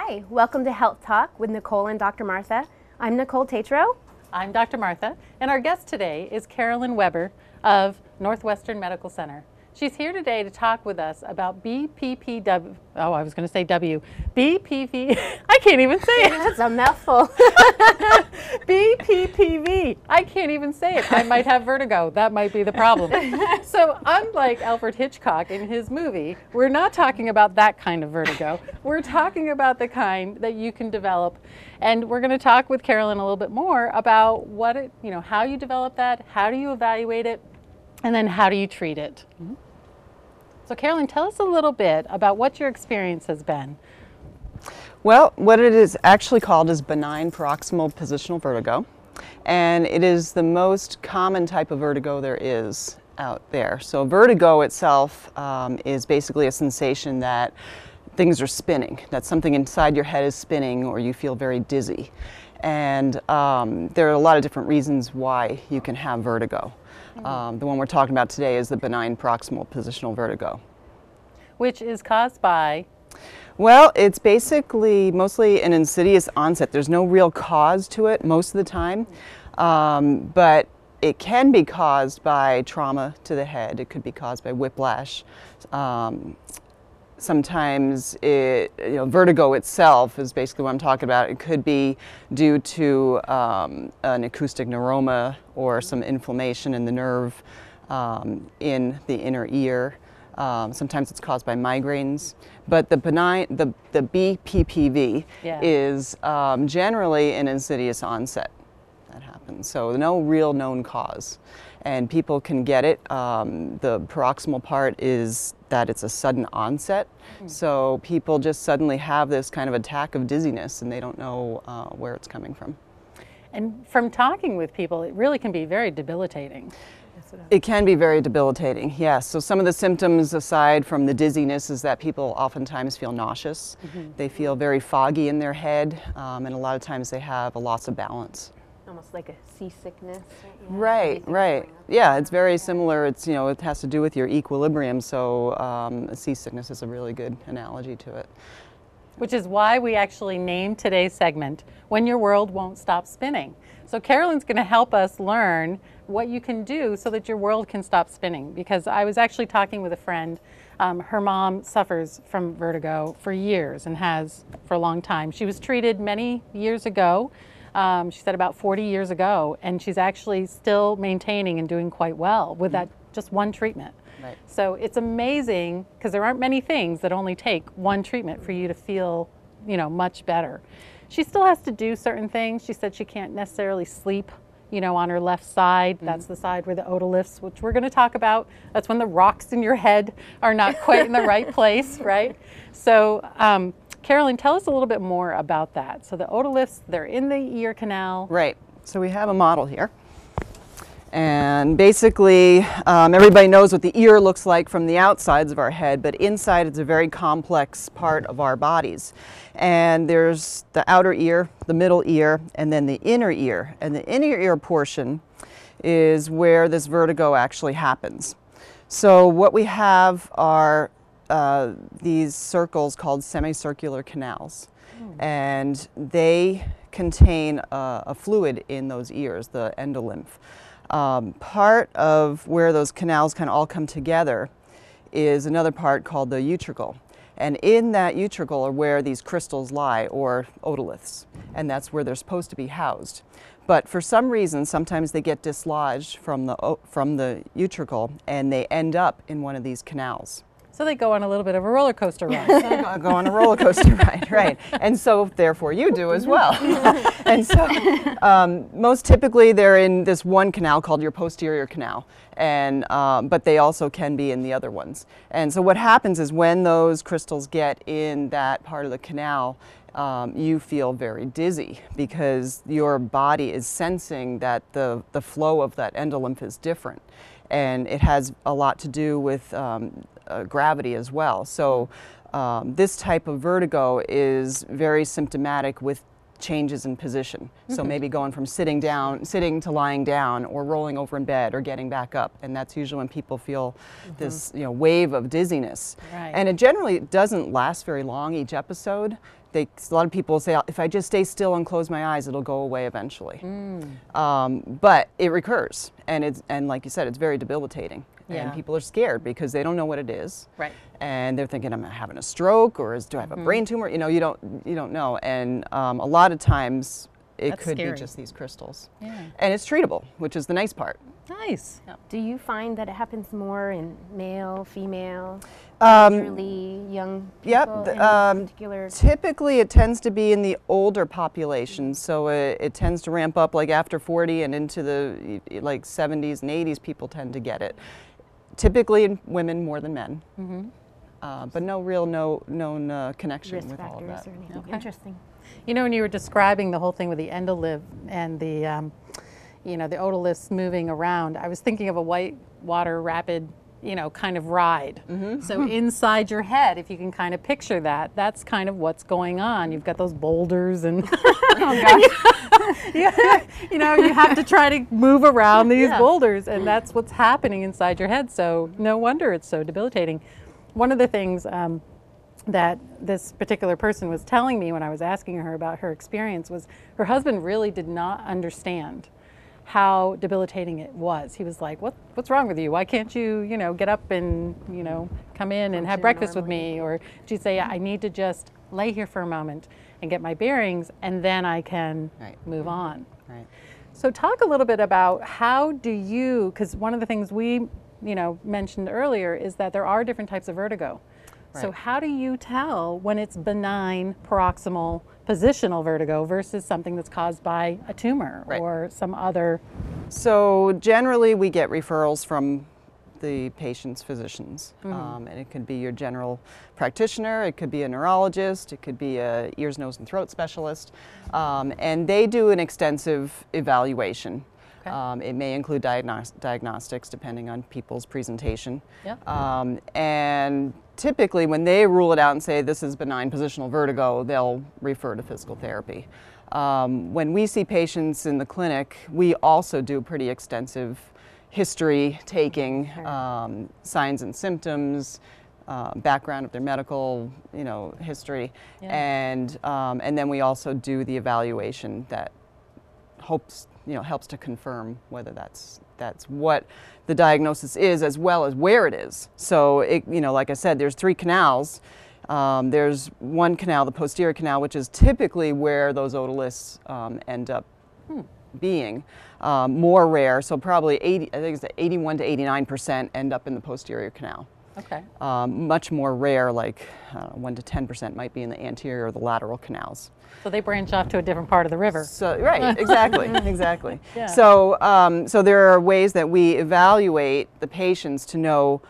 Hi, welcome to Health Talk with Nicole and Dr. Martha. I'm Nicole Tatro. I'm Dr. Martha, and our guest today is Carolyn Weber of Northwestern Medical Center. She's here today to talk with us about BPPW, BPV, I can't even say it. That's a mouthful. BPPV, I can't even say it. I might have vertigo, that might be the problem. So unlike Alfred Hitchcock in his movie, we're not talking about that kind of vertigo. We're talking about the kind that you can develop. And we're going to talk with Carolyn a little bit more about what it, how you develop that, how do you evaluate it, and then how do you treat it? Mm-hmm. So Carolyn, tell us a little bit about what your experience has been. Well, what it is actually called is benign paroxysmal positional vertigo, and it is the most common type of vertigo there is out there. So vertigo itself is basically a sensation that things are spinning, that something inside your head is spinning or you feel very dizzy. And there are a lot of different reasons why you can have vertigo. The one we're talking about today is the benign paroxysmal positional vertigo. Which is caused by? Well, it's basically mostly an insidious onset. There's no real cause to it most of the time, but it can be caused by trauma to the head. It could be caused by whiplash. Sometimes vertigo itself is basically what I'm talking about. It could be due to an acoustic neuroma or some inflammation in the nerve in the inner ear. Sometimes it's caused by migraines, but the BPPV is generally an insidious onset that happens. So no real known cause. And people can get it. The paroxysmal part is that it's a sudden onset. So people just suddenly have this kind of attack of dizziness and they don't know where it's coming from. And from talking with people, it really can be very debilitating. It can be very debilitating, yes. So some of the symptoms aside from the dizziness is that people oftentimes feel nauseous. They feel very foggy in their head, and a lot of times they have a loss of balance. Almost like a seasickness. Right. Yeah, it's very similar. It's, it has to do with your equilibrium, so seasickness is a really good analogy to it. Which is why we actually named today's segment, When Your World Won't Stop Spinning. So Carolyn's going to help us learn what you can do so that your world can stop spinning. Because I was actually talking with a friend, her mom suffers from vertigo for years and has for a long time. She was treated many years ago. She said about 40 years ago, and she's actually still maintaining and doing quite well with that just one treatment. Right. So it's amazing because there aren't many things that only take one treatment for you to feel, much better. She still has to do certain things. She said she can't necessarily sleep, on her left side. That's the side where the otoliths, which we're going to talk about. That's when the rocks in your head are not quite in the right place, right? So Carolyn, tell us a little bit more about that. So the otoliths, they're in the ear canal. Right. So we have a model here. And basically, everybody knows what the ear looks like from the outsides of our head, but inside it's a very complex part of our bodies. And there's the outer ear, the middle ear, and then the inner ear. And the inner ear portion is where this vertigo actually happens. So what we have are these circles called semicircular canals, and they contain a fluid in those ears, the endolymph. Part of where those canals can all come together is another part called the utricle, and in that utricle are where these crystals lie, or otoliths, and that's where they're supposed to be housed. But for some reason, sometimes they get dislodged from the utricle and they end up in one of these canals. So they go on a little bit of a roller coaster ride. Go on a roller coaster ride, right. And so therefore you do as well. And so most typically they're in this one canal called your posterior canal, and but they also can be in the other ones. And so what happens is when those crystals get in that part of the canal, you feel very dizzy because your body is sensing that the flow of that endolymph is different. And it has a lot to do with gravity as well. So this type of vertigo is very symptomatic with changes in position. So maybe going from sitting to lying down, or rolling over in bed, or getting back up. And that's usually when people feel this wave of dizziness. Right. And it generally doesn't last very long each episode. a lot of people say, if I just stay still and close my eyes, it'll go away eventually. But it recurs, and like you said, it's very debilitating. Yeah. And people are scared because they don't know what it is. Right. And they're thinking, am I having a stroke, or do I have a brain tumor? You know, you don't know. And a lot of times it That's could scary. be just these crystals. Yeah. And it's treatable, which is the nice part. Nice. Do you find that it happens more in male, female, Um, elderly, young Yep. people? Any particular? Typically, it tends to be in the older population, so it tends to ramp up like after 40 and into the like 70s and 80s. People tend to get it. Typically, in women more than men, but no real known connection Risk with all of factors that. or anything? Okay. Interesting. You know, when you were describing the whole thing with the endolive and the, you know, the otoliths moving around, I was thinking of a whitewater rapid, you know, kind of ride. So inside your head, if you can kind of picture that, that's kind of what's going on. You've got those boulders and, you know, you have to try to move around these boulders, and that's what's happening inside your head. So no wonder it's so debilitating. One of the things that this particular person was telling me when I was asking her about her experience was her husband really did not understand how debilitating it was. He was like, what's wrong with you? Why can't you, you know, get up and, you know, come in and have breakfast with me? Or she'd say, I need to just lay here for a moment and get my bearings, and then I can move on. Right. So talk a little bit about how do you, because one of the things we, you know, mentioned earlier is that there are different types of vertigo. So Right. how do you tell when it's benign, paroxysmal, positional vertigo versus something that's caused by a tumor Right. or some other? So generally, we get referrals from the patient's physicians, and it could be your general practitioner, it could be a neurologist, it could be a ears, nose, and throat specialist, and they do an extensive evaluation. Okay. It may include diagnostics depending on people's presentation. Yep. And typically when they rule it out and say this is benign positional vertigo, they'll refer to physical therapy. When we see patients in the clinic, we also do pretty extensive history taking, signs and symptoms, background of their medical, you know, history, and then we also do the evaluation that helps to confirm whether that's what the diagnosis is, as well as where it is. So it, you know, like I said, there's 3 canals. There's one canal, the posterior canal, which is typically where those otoliths end up being. More rare, so probably 81 to 89% end up in the posterior canal. Okay. Much more rare, like 1 to 10% might be in the anterior or the lateral canals. So they branch off to a different part of the river. So, right, exactly, exactly. Yeah. So, so there are ways that we evaluate the patients to know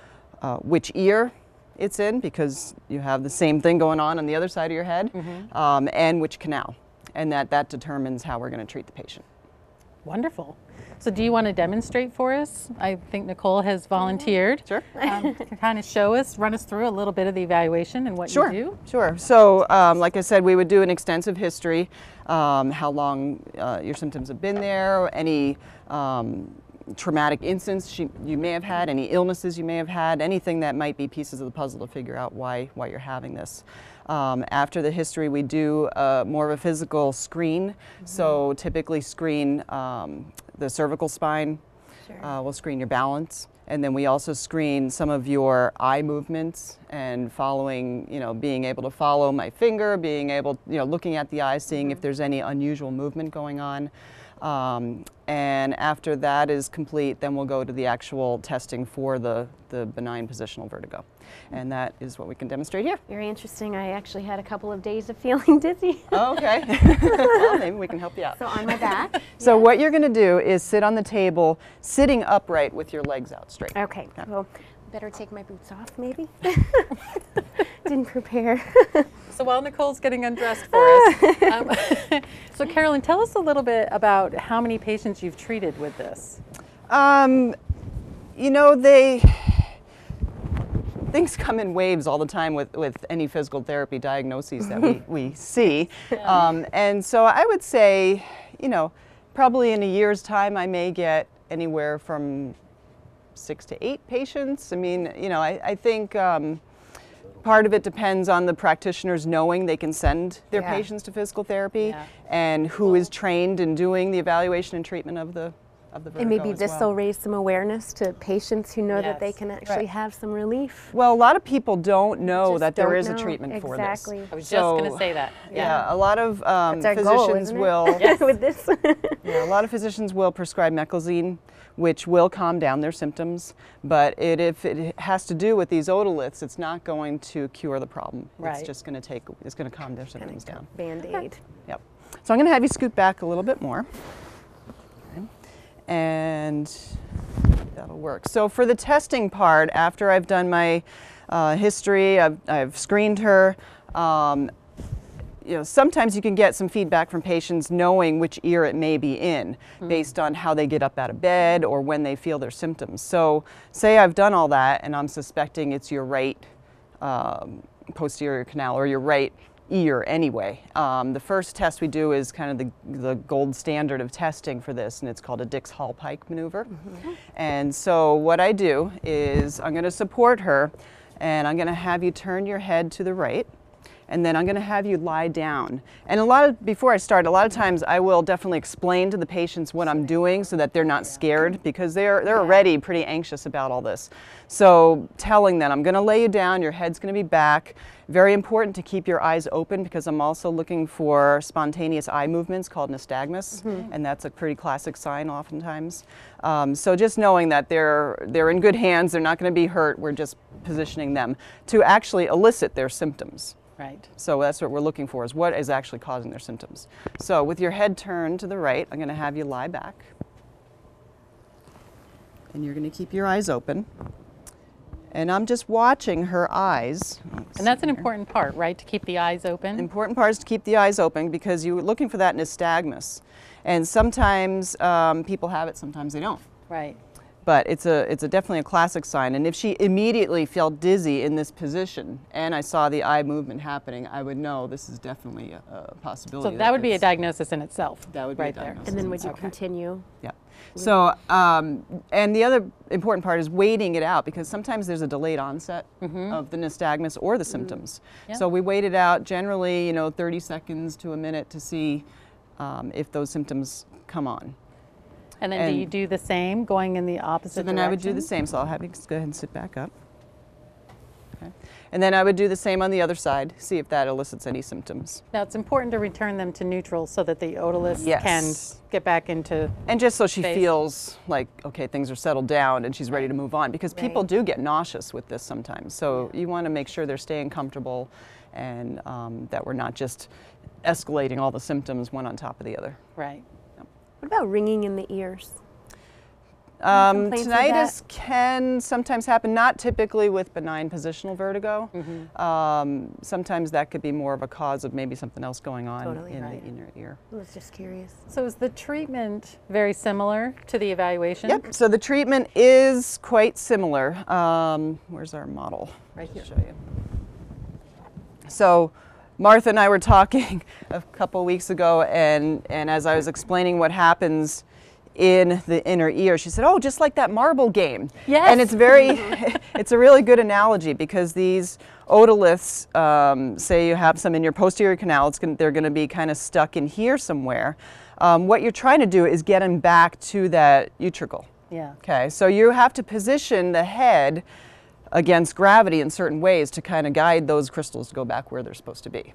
which ear it's in, because you have the same thing going on the other side of your head, and which canal, and that determines how we're going to treat the patient. Wonderful. So do you want to demonstrate for us? I think Nicole has volunteered. Sure. To kind of show us, run us through a little bit of the evaluation and what you do. Sure. So, like I said, we would do an extensive history, how long your symptoms have been there, any traumatic incidents you may have had, any illnesses you may have had, anything that might be pieces of the puzzle to figure out why you're having this. After the history, we do more of a physical screen. So typically screen the cervical spine. We'll screen your balance. And then we also screen some of your eye movements and following, you know, being able to follow my finger, being able, you know, looking at the eyes, seeing if there's any unusual movement going on. And after that is complete, then we'll go to the actual testing for the benign positional vertigo. And that is what we can demonstrate here. Very interesting. I actually had a couple of days of feeling dizzy. Oh, okay. Well, maybe we can help you out. So on my back. So what you're going to do is sit on the table, sitting upright with your legs out straight. Okay. Well, better take my boots off, maybe. Didn't prepare. So while Nicole's getting undressed for us, so Carolyn, tell us a little bit about how many patients you've treated with this. You know, things come in waves all the time with any physical therapy diagnoses that we see. And so I would say, you know, probably in a year's time I may get anywhere from 6 to 8 patients. I mean, you know, I think part of it depends on the practitioners knowing they can send their Yeah. patients to physical therapy, Yeah. and who is trained in doing the evaluation and treatment of the vertigo And maybe as this well. will raise some awareness to patients who know that they Yes. can actually Right. have some relief. Well, a lot of people don't know Just that there don't is a know. treatment for this. Exactly. I was just going to say that. Yeah, a lot of That's our physicians goal, isn't it? will. With this. Yeah, a lot of physicians will prescribe meclizine, which will calm down their symptoms. But if it has to do with these otoliths, it's not going to cure the problem. Right. It's just going to it's going to calm their symptoms down. Band-Aid. Yep. So I'm going to have you scoot back a little bit more. Okay. And that'll work. So for the testing part, after I've done my history, I've screened her. You know, sometimes you can get some feedback from patients knowing which ear it may be in based on how they get up out of bed or when they feel their symptoms. So say I've done all that and I'm suspecting it's your right posterior canal or your right ear anyway. The first test we do is kind of the gold standard of testing for this, and it's called a Dix-Hallpike maneuver. And so what I do is I'm going to support her, and I'm going to have you turn your head to the right, and then I'm going to have you lie down. And before I start, a lot of times I will definitely explain to the patients what I'm doing so that they're not scared, because they're already pretty anxious about all this. So telling them, I'm going to lay you down, your head's going to be back. Very important to keep your eyes open, because I'm also looking for spontaneous eye movements called nystagmus, and that's a pretty classic sign oftentimes. So just knowing that they're in good hands, they're not going to be hurt, we're just positioning them to actually elicit their symptoms. Right. So that's what we're looking for, is what is actually causing their symptoms. So with your head turned to the right, I'm going to have you lie back. And you're going to keep your eyes open. And I'm just watching her eyes. And that's an important part, right? To keep the eyes open. Important part is to keep the eyes open, because you're looking for that nystagmus. And sometimes people have it, sometimes they don't. Right. But it's definitely a classic sign. And if she immediately felt dizzy in this position and I saw the eye movement happening, I would know this is definitely a possibility. So that would be a diagnosis in itself. That would be right a diagnosis. And then would you Okay. continue? Yeah. So, and the other important part is waiting it out, because sometimes there's a delayed onset of the nystagmus or the symptoms. Yeah. So we wait it out generally, 30 seconds to a minute to see if those symptoms come on. And then do you do the same, going in the opposite So then direction? I would do the same. So I'll have you just go ahead and sit back up. Okay. And then I would do the same on the other side, see if that elicits any symptoms. Now, it's important to return them to neutral so that the otoliths Yes. can get back into... And just so she Space. feels like, okay, things are settled down and she's ready to move on, because people Right. do get nauseous with this sometimes. So you want to make sure they're staying comfortable, and that we're not just escalating all the symptoms one on top of the other. Right. What about ringing in the ears? complaints with Tinnitus can sometimes happen, not typically with benign positional vertigo. Sometimes that could be more of a cause of maybe something else going on Totally in right. the inner ear. I was just curious. So is the treatment very similar to the evaluation? Yep, so the treatment is quite similar. Where's our model? Right here. Show you. So Martha and I were talking a couple weeks ago, and as I was explaining what happens in the inner ear, she said, "Oh, just like that marble game." Yes. And it's it's a really good analogy, because these otoliths, say you have some in your posterior canal, they're going to be kind of stuck in here somewhere. What you're trying to do is get them back to that utricle. Yeah. Okay, so you have to position the head against gravity in certain ways to kind of guide those crystals to go back where they're supposed to be.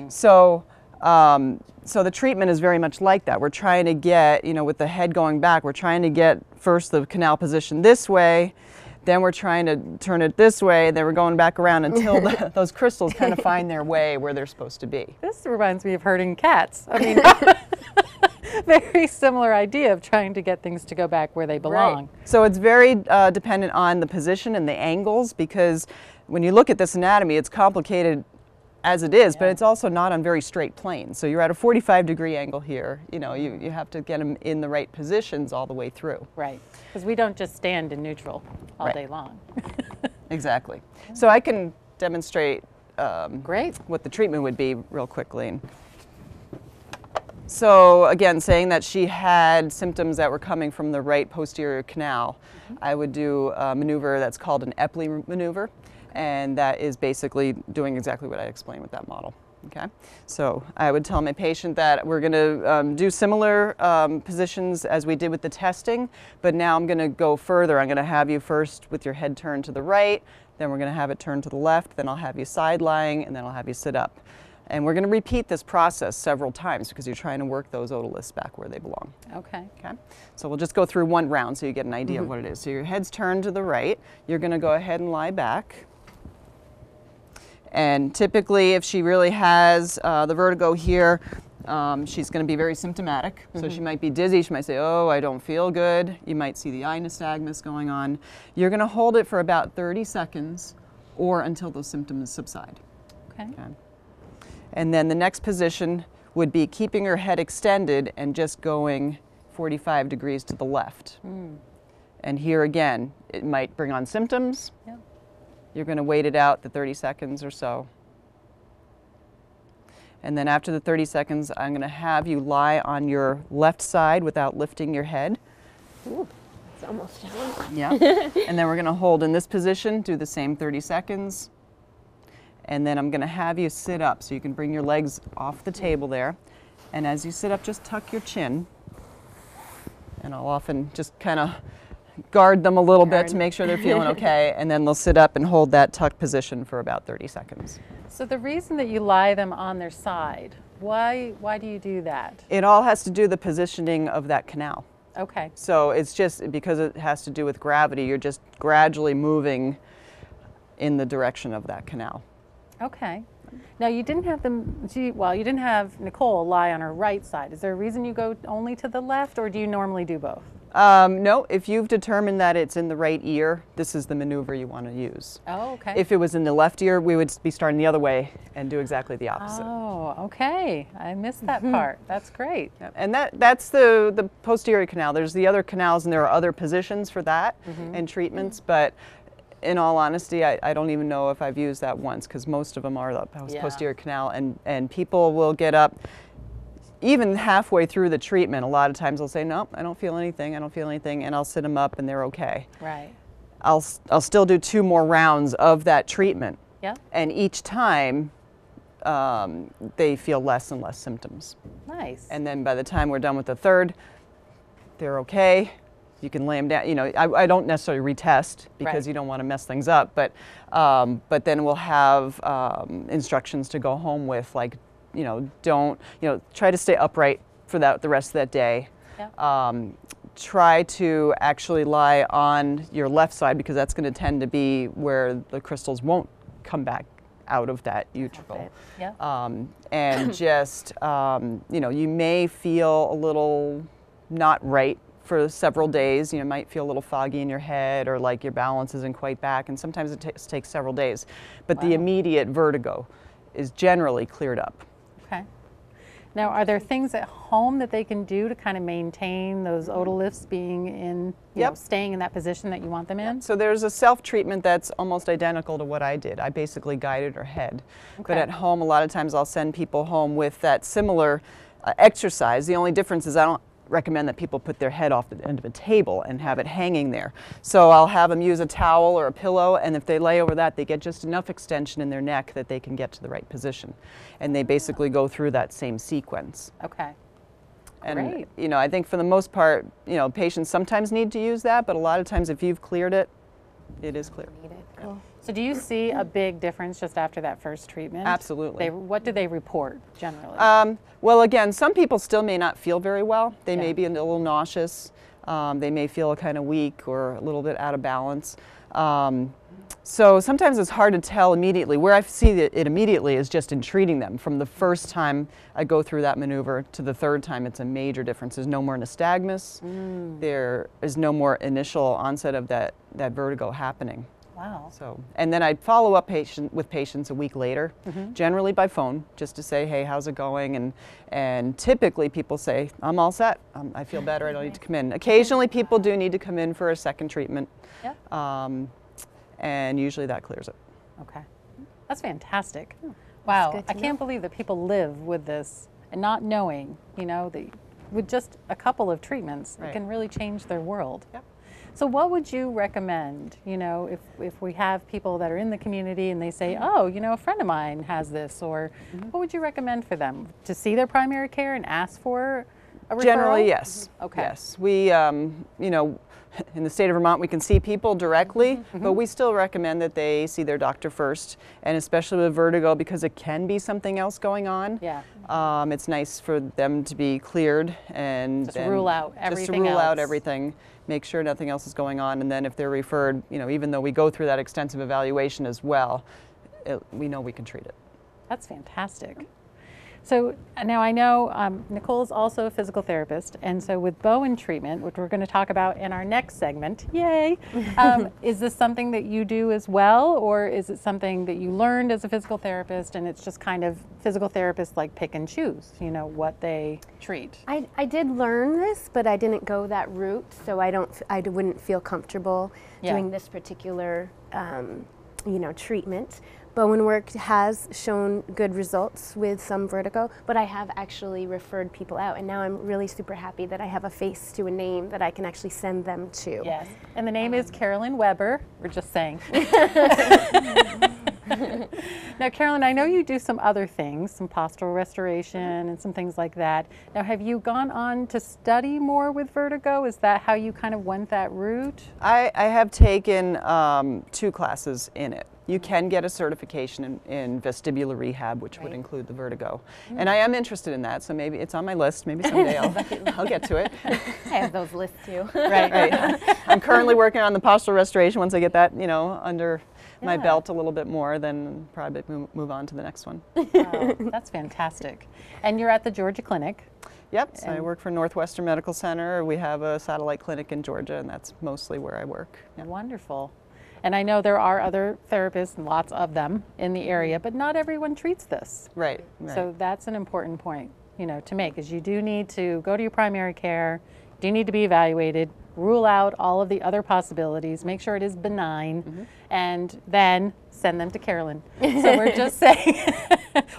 So, so the treatment is very much like that. We're trying to get, with the head going back, we're trying to get first the canal position this way, then we're trying to turn it this way, then we're going back around until those crystals kind of find their way where they're supposed to be. This reminds me of herding cats. I mean, very similar idea of trying to get things to go back where they belong. So it's very dependent on the position and the angles, because when you look at this anatomy, it's complicated as it is, but it's also not on very straight planes. So you're at a 45-degree angle here. You have to get them in the right positions all the way through. Right, because we don't just stand in neutral all Right. day long. Exactly. So I can demonstrate Great. what the treatment would be real quickly. So again, saying that she had symptoms that were coming from the right posterior canal, I would do a maneuver that's called an Epley maneuver. And that is basically doing exactly what I explained with that model. Okay, so I would tell my patient that we're going to do similar positions as we did with the testing, but now I'm going to go further. I'm going to have you first with your head turned to the right, then we're going to have it turned to the left, then I'll have you side lying, and then I'll have you sit up. And we're going to repeat this process several times because you're trying to work those otoliths back where they belong. Okay. Okay, so we'll just go through one round so you get an idea of what it is. So your head's turned to the right, you're going to go ahead and lie back. And typically, if she really has the vertigo here, she's going to be very symptomatic. So she might be dizzy. She might say, oh, I don't feel good. You might see the eye nystagmus going on. You're going to hold it for about 30 seconds or until those symptoms subside. Okay. Okay. And then the next position would be keeping her head extended and just going 45 degrees to the left. And here again, it might bring on symptoms. Yep. You're going to wait it out the 30 seconds or so. And then after the 30 seconds, I'm going to have you lie on your left side without lifting your head. Ooh, it's almost done. Yeah. And then we're going to hold in this position, do the same 30 seconds. And then I'm going to have you sit up so you can bring your legs off the table there. And as you sit up, just tuck your chin. And I'll often just kind of guard them a little bit to make sure they're feeling okay, and then they'll sit up and hold that tuck position for about 30 seconds. So the reason that you lie them on their side, why do you do that? It all has to do with the positioning of that canal. Okay. So it's just because it has to do with gravity, you're just gradually moving in the direction of that canal. Okay. Now you didn't have them, you didn't have Nicole lie on her right side. Is there a reason you go only to the left, or do you normally do both? No, if you've determined that it's in the right ear, this is the maneuver you want to use. Oh, okay. If it was in the left ear, we would be starting the other way and do exactly the opposite. Oh, okay. I missed that part. That's great. Yep. And that's the posterior canal. There's the other canals, and there are other positions for that and treatments, but in all honesty, I don't even know if I've used that once, because most of them are the posterior canal, and people will get up even halfway through the treatment. A lot of times they'll say, no, I don't feel anything, and I'll sit them up and they're okay. Right. I'll still do 2 more rounds of that treatment. Yeah. And each time they feel less and less symptoms. Nice. And then by the time we're done with the third, they're okay. You can lay them down. You know, I don't necessarily retest because you don't want to mess things up, but then we'll have instructions to go home with, like, try to stay upright for the rest of that day. Yeah. Try to actually lie on your left side, because that's going to tend to be where the crystals won't come back out of that utricle. Yeah. And just, you may feel a little not right for several days. You might feel a little foggy in your head, or like your balance isn't quite back, and sometimes it takes several days. But the immediate vertigo is generally cleared up. Okay. Now, are there things at home that they can do to kind of maintain those otoliths being in, staying in that position that you want them in? So there's a self-treatment that's almost identical to what I did. I basically guided her head. Okay. But at home, a lot of times I'll send people home with that similar exercise. The only difference is I don't recommend that people put their head off the end of a table and have it hanging there. So I'll have them use a towel or a pillow, and if they lay over that, they get just enough extension in their neck that they can get to the right position. And they basically go through that same sequence. Okay. And Great. I think for the most part, patients sometimes need to use that, but a lot of times if you've cleared it, it is clear. Cool. So do you see a big difference just after that first treatment? Absolutely. What do they report generally? Well, again, some people still may not feel very well. They may be a little nauseous. They may feel kind of weak or a little bit out of balance. So sometimes it's hard to tell immediately. Where I see it immediately is just in treating them. From the first time I go through that maneuver to the third time, it's a major difference. There's no more nystagmus. There is no more initial onset of that vertigo happening. Wow. So, and then I'd follow up with patients a week later, generally by phone, just to say, hey, how's it going? And typically people say, I'm all set. I feel better. I don't need to come in. Occasionally people do need to come in for a second treatment. Yep. And usually that clears it. Okay. That's fantastic. Wow. good to I can't believe that people live with this and not knowing, with just a couple of treatments, it can really change their world. Yep. So what would you recommend, you know, if we have people that are in the community and they say, oh, you know, a friend of mine has this, or what would you recommend for them? To see their primary care and ask for a referral? Generally, yes. Okay. Yes. We, you know, in the state of Vermont, we can see people directly, but we still recommend that they see their doctor first, and especially with vertigo, because it can be something else going on. Yeah. It's nice for them to be cleared and Just rule out everything just to rule out else. everything, make sure nothing else is going on, and then if they're referred, you know, even though we go through that extensive evaluation as well, we know we can treat it. That's fantastic. So now I know Nicole is also a physical therapist, and so with Bowen treatment, which we're going to talk about in our next segment, yay, is this something that you do as well, or is it something that you learned as a physical therapist and it's just kind of physical therapists like pick and choose, you know, what they treat? I did learn this, but I didn't go that route, so I wouldn't feel comfortable doing this particular you know, treatment. Bowen work has shown good results with some vertigo, but I have actually referred people out, and now I'm really super happy that I have a face to a name that I can actually send them to. Yes, and the name is Carolyn Weber, we're just saying. Now, Carolyn, I know you do some other things, some postural restoration and some things like that. Now, have you gone on to study more with vertigo? Is that how you kind of went that route? I have taken 2 classes in it. You can get a certification in vestibular rehab, which would include the vertigo. And I am interested in that, so maybe it's on my list. Maybe someday I'll get to it. I have those lists too. Right. I'm currently working on the postural restoration. Once I get that, you know, under my belt a little bit more, then probably move on to the next one. Wow, that's fantastic. And you're at the Georgia Clinic. Yep, so I work for Northwestern Medical Center. We have a satellite clinic in Georgia, and that's mostly where I work. Yeah. Wonderful. And I know there are other therapists, and lots of them in the area, but not everyone treats this. Right. So that's an important point, you know, to make, is you do need to go to your primary care, do need to be evaluated, rule out all of the other possibilities, make sure it is benign, and then send them to Carolyn. So we're just saying,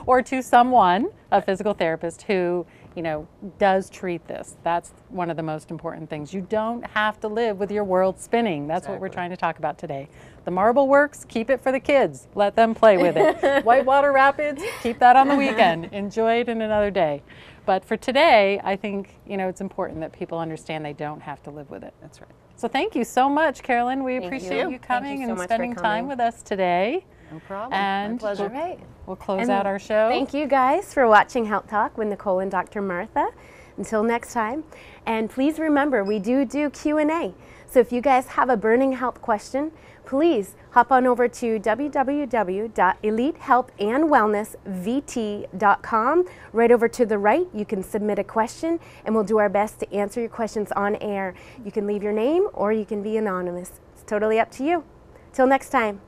or to someone, a physical therapist who, you know, does treat this. That's one of the most important things. You don't have to live with your world spinning. That's what we're trying to talk about today. The marble works, keep it for the kids. Let them play with it. Whitewater Rapids, keep that on the weekend. Enjoy it in another day. But for today, I think, you know, it's important that people understand they don't have to live with it. That's right. So thank you so much, Carolyn. We appreciate you coming and spending time with us today. No problem. And my pleasure. All right. We'll close out our show. Thank you guys for watching Health Talk with Nicole and Dr. Martha. Until next time. And please remember, we do Q&A. So if you guys have a burning health question, please hop on over to www.elitehealthandwellnessvt.com. Right over to the right, you can submit a question, and we'll do our best to answer your questions on air. You can leave your name, or you can be anonymous. It's totally up to you. Till next time,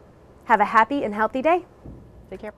have a happy and healthy day. Take care.